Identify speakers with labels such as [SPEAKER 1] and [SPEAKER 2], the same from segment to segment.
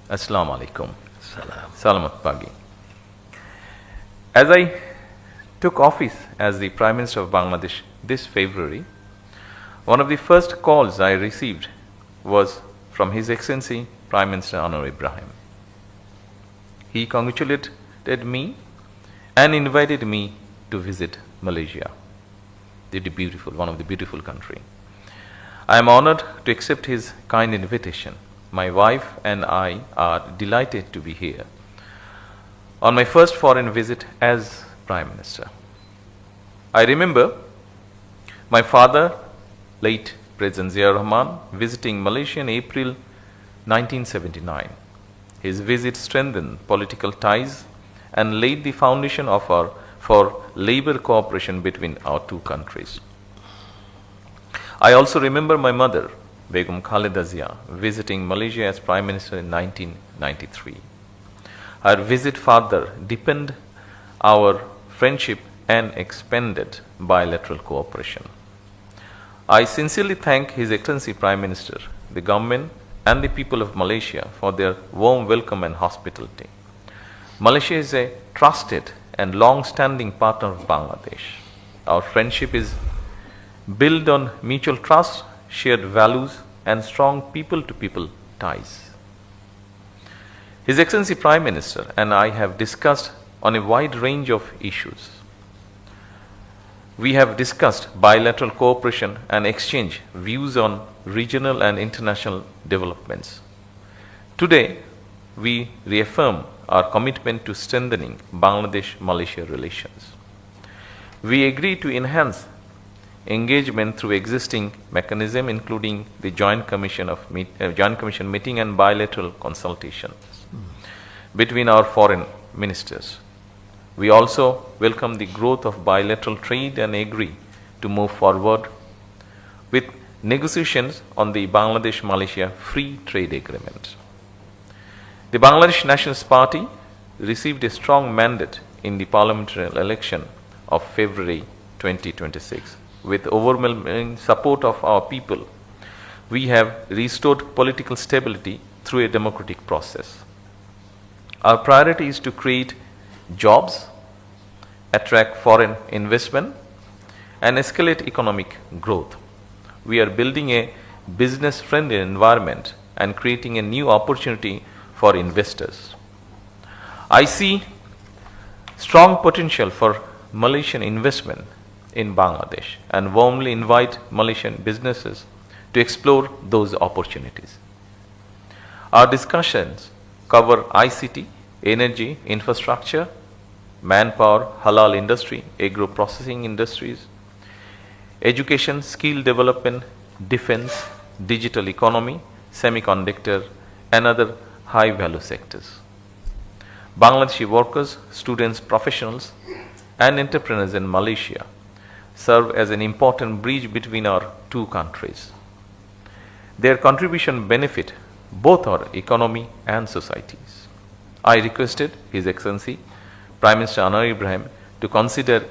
[SPEAKER 1] Assalamu alaikum.
[SPEAKER 2] Salam.
[SPEAKER 1] Salamat Pagi. As I took office as the Prime Minister of Bangladesh this February, one of the first calls I received was from His Excellency Prime Minister Anwar Ibrahim. He congratulated me and invited me to visit Malaysia, one of the beautiful country. I am honored to accept his kind invitation. My wife and I are delighted to be here on my first foreign visit as Prime Minister. I remember my father, late President Ziaur Rahman, visiting Malaysia in April 1979. His visit strengthened political ties and laid the foundation for labor cooperation between our two countries. I also remember my mother, Begum Khaleda Zia, visiting Malaysia as Prime Minister in 1993. Her visit further deepened our friendship and expanded bilateral cooperation. I sincerely thank His Excellency Prime Minister, the government, and the people of Malaysia for their warm welcome and hospitality. Malaysia is a trusted and long-standing partner of Bangladesh. Our friendship is built on mutual trust, shared values, and strong people-to-people ties. His Excellency Prime Minister and I have discussed on a wide range of issues. We have discussed bilateral cooperation and exchanged views on regional and international developments. Today, we reaffirm our commitment to strengthening Bangladesh-Malaysia relations. We agree to enhance engagement through existing mechanism, including the Joint Commission meeting and bilateral consultations between our foreign ministers. We also welcome the growth of bilateral trade and agree to move forward with negotiations on the Bangladesh-Malaysia Free Trade Agreement. The Bangladesh Nationalist Party received a strong mandate in the parliamentary election of February 2026. With overwhelming support of our people, we have restored political stability through a democratic process. Our priority is to create jobs, attract foreign investment, and escalate economic growth. We are building a business-friendly environment and creating a new opportunity for investors. I see strong potential for Malaysian investment in Bangladesh and warmly invite Malaysian businesses to explore those opportunities. Our discussions cover ICT, energy, infrastructure, manpower, halal industry, agro-processing industries, education, skill development, defense, digital economy, semiconductor, and other high-value sectors. Bangladeshi workers, students, professionals, and entrepreneurs in Malaysia serve as an important bridge between our two countries. Their contribution benefit both our economy and societies. I requested His Excellency Prime Minister Anwar Ibrahim to consider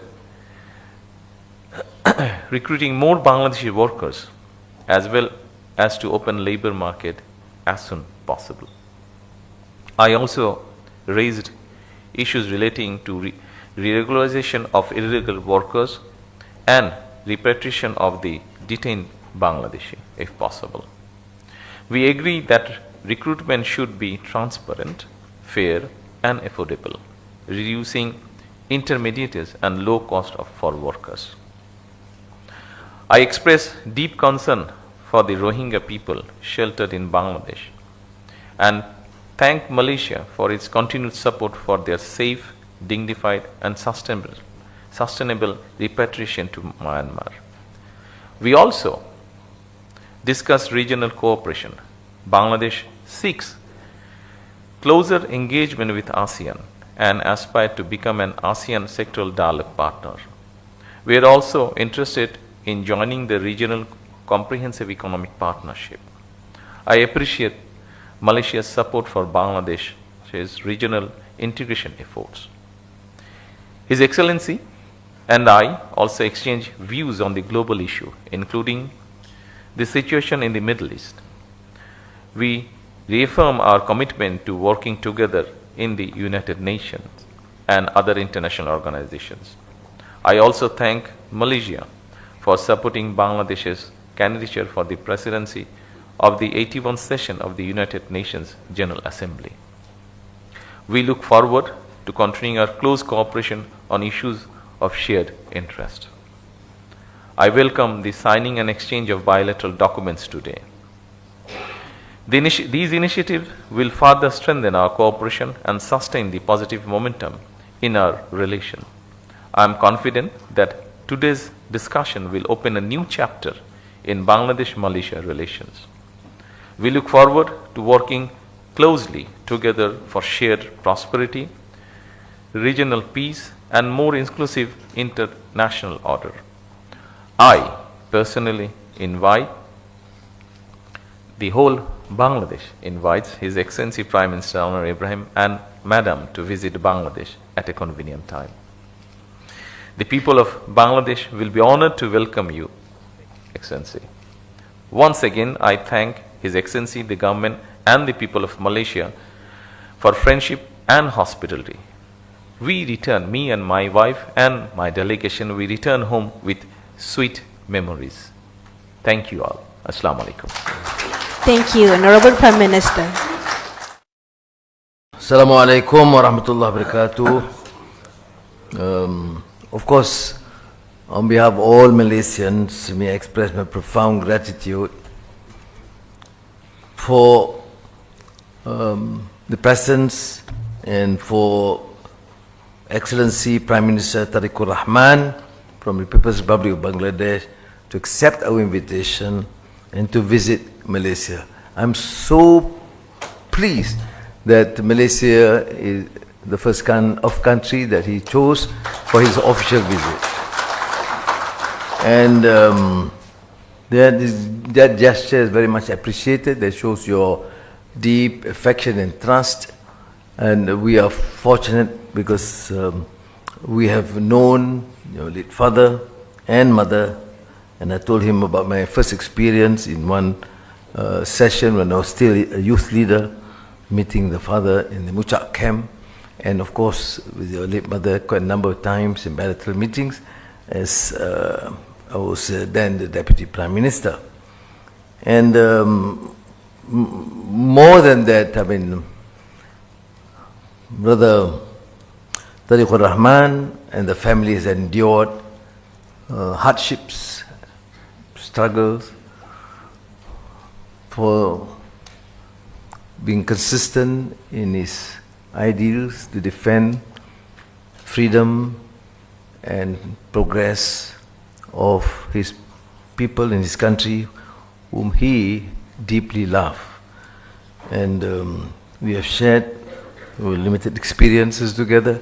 [SPEAKER 1] recruiting more Bangladeshi workers as well as to open labor market as soon possible. I also raised issues relating to regularization of illegal workers and repatriation of the detained Bangladeshi, if possible. We agree that recruitment should be transparent, fair, and affordable, reducing intermediaries and low cost for workers. I express deep concern for the Rohingya people sheltered in Bangladesh and thank Malaysia for its continued support for their safe, dignified, and sustainable repatriation to Myanmar. We also discussed regional cooperation. Bangladesh seeks closer engagement with ASEAN and aspire to become an ASEAN sectoral dialogue partner. We are also interested in joining the regional comprehensive economic partnership. I appreciate Malaysia's support for Bangladesh's regional integration efforts. His Excellency and I also exchange views on the global issue, including the situation in the Middle East. We reaffirm our commitment to working together in the United Nations and other international organizations. I also thank Malaysia for supporting Bangladesh's candidature for the presidency of the 81st session of the United Nations General Assembly. We look forward to continuing our close cooperation on issues of shared interest. I welcome the signing and exchange of bilateral documents today. These initiatives will further strengthen our cooperation and sustain the positive momentum in our relation. I am confident that today's discussion will open a new chapter in Bangladesh-Malaysia relations. We look forward to working closely together for shared prosperity, regional peace, and more inclusive international order. I personally invite the whole Bangladesh invites His Excellency Prime Minister Anwar Ibrahim and Madam to visit Bangladesh at a convenient time. The people of Bangladesh will be honored to welcome you, Excellency. Once again, I thank His Excellency, the government, and the people of Malaysia for friendship and hospitality. We return, me and my wife and my delegation, we return home with sweet memories. Thank you all. Assalamu alaikum.
[SPEAKER 2] Thank you, Honorable Prime Minister.
[SPEAKER 3] Assalamu alaikum wa rahmatullahi wa barakatuh. Of course, on behalf of all Malaysians, may I express my profound gratitude for the presence and for Excellency Prime Minister Tariqur Rahman from the People's Republic of Bangladesh to accept our invitation and to visit Malaysia. I'm so pleased that Malaysia is the first country that he chose for his official visit. And that gesture is very much appreciated. That shows your deep affection and trust. And we are fortunate because we have known your late father and mother. And I told him about my first experience in one session when I was still a youth leader, meeting the father in the Muchak camp. And of course, with your late mother, quite a number of times in bilateral meetings, as I was then the Deputy Prime Minister. And more than that, I mean, Brother Tariqur Rahman and the family has endured hardships, struggles, for being consistent in his ideals to defend freedom and progress of his people in his country, whom he deeply loved. And we have shared limited experiences together,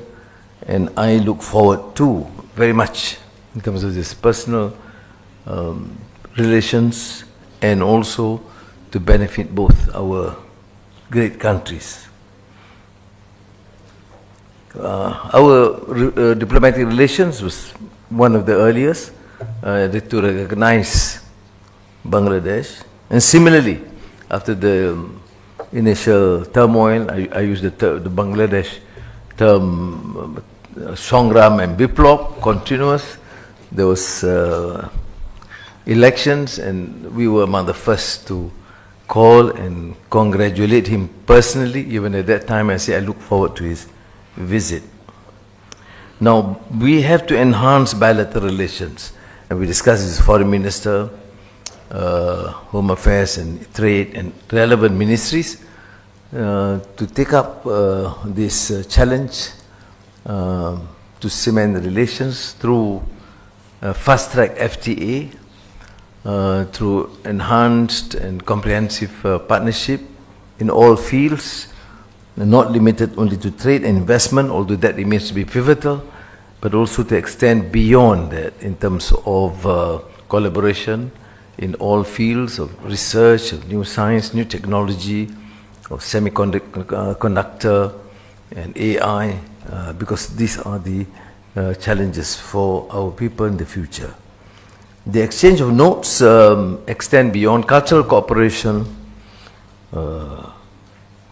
[SPEAKER 3] and I look forward to very much in terms of this personal relations and also to benefit both our great countries. Our diplomatic relations was one of the earliest to recognize Bangladesh. And similarly, after the initial turmoil, I use the Bangladesh term Songram and Biplop, continuous. There was elections, and we were among the first to call and congratulate him personally. Even at that time, I say I look forward to his visit. Now, we have to enhance bilateral relations, and we discussed with Foreign Minister, Home Affairs and Trade and relevant ministries to take up this challenge to cement the relations through fast-track FTA, through enhanced and comprehensive partnership in all fields, not limited only to trade and investment, although that remains to be pivotal, but also to extend beyond that in terms of collaboration in all fields of research, of new science, new technology, of semiconductor and AI, because these are the challenges for our people in the future. The exchange of notes extend beyond cultural cooperation,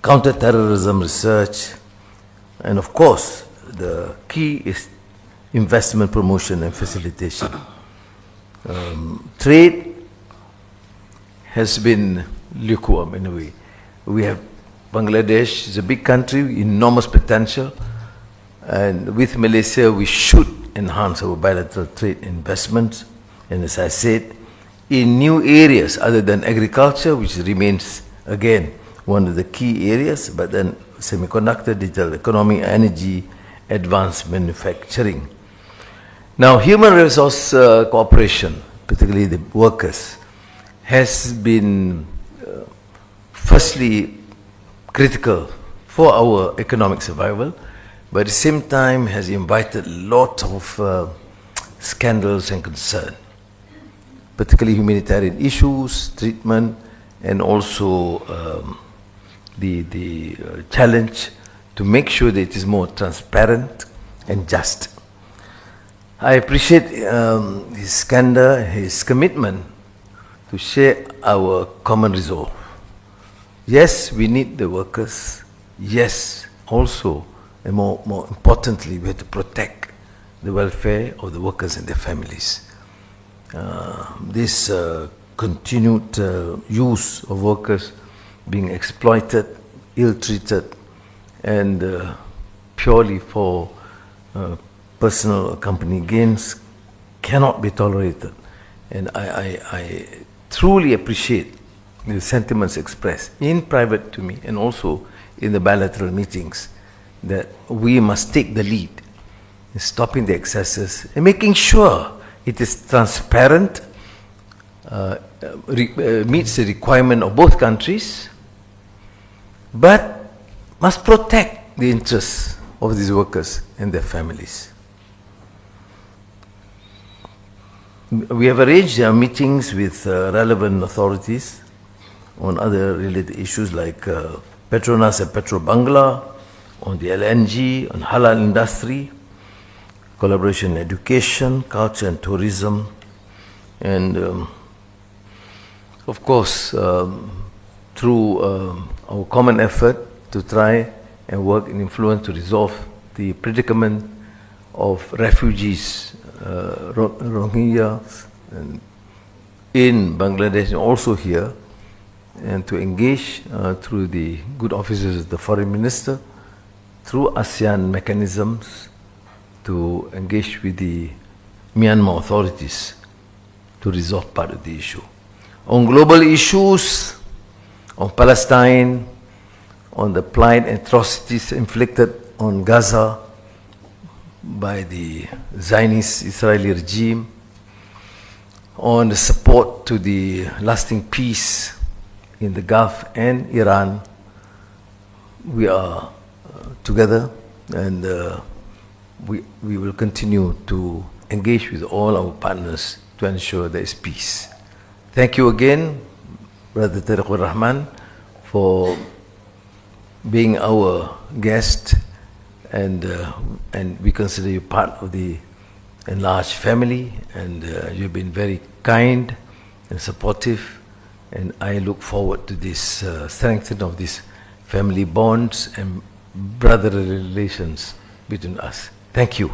[SPEAKER 3] counter-terrorism research, and of course, the key is investment promotion and facilitation. Trade has been lukewarm in a way. We have Bangladesh is a big country, enormous potential, and with Malaysia we should enhance our bilateral trade investments, and as I said, in new areas other than agriculture, which remains again one of the key areas, but then semiconductor, digital economy, energy, advanced manufacturing. Now, human resource cooperation, particularly the workers, has been firstly critical for our economic survival, but at the same time has invited a lot of scandals and concern, particularly humanitarian issues, treatment, and also the challenge to make sure that it is more transparent and just. I appreciate his candor, his commitment to share our common resolve. Yes, we need the workers. Yes, also, and more importantly, we have to protect the welfare of the workers and their families. This continued use of workers being exploited, ill-treated, and purely for personal or company gains cannot be tolerated. And I truly appreciate the sentiments expressed in private to me and also in the bilateral meetings that we must take the lead in stopping the excesses and making sure it is transparent, meets the requirement of both countries, but must protect the interests of these workers and their families. We have arranged meetings with relevant authorities on other related issues like Petronas and Petro Bangla, on the LNG, on halal industry, collaboration in education, culture and tourism, and of course through our common effort to try and work and influence to resolve the predicament of refugees, Rohingyas, and in Bangladesh and also here, and to engage through the good offices of the foreign minister, through ASEAN mechanisms, to engage with the Myanmar authorities to resolve part of the issue. On global issues, on Palestine, on the plight and atrocities inflicted on Gaza by the Zionist Israeli regime, on the support to the lasting peace in the Gulf and Iran, we are together, and we will continue to engage with all our partners to ensure there is peace. Thank you again, Brother Tariqur Rahman, for being our guest, and we consider you part of the enlarged family, and you've been very kind and supportive, and I look forward to this strengthening of these family bonds and brotherly relations between us. Thank you.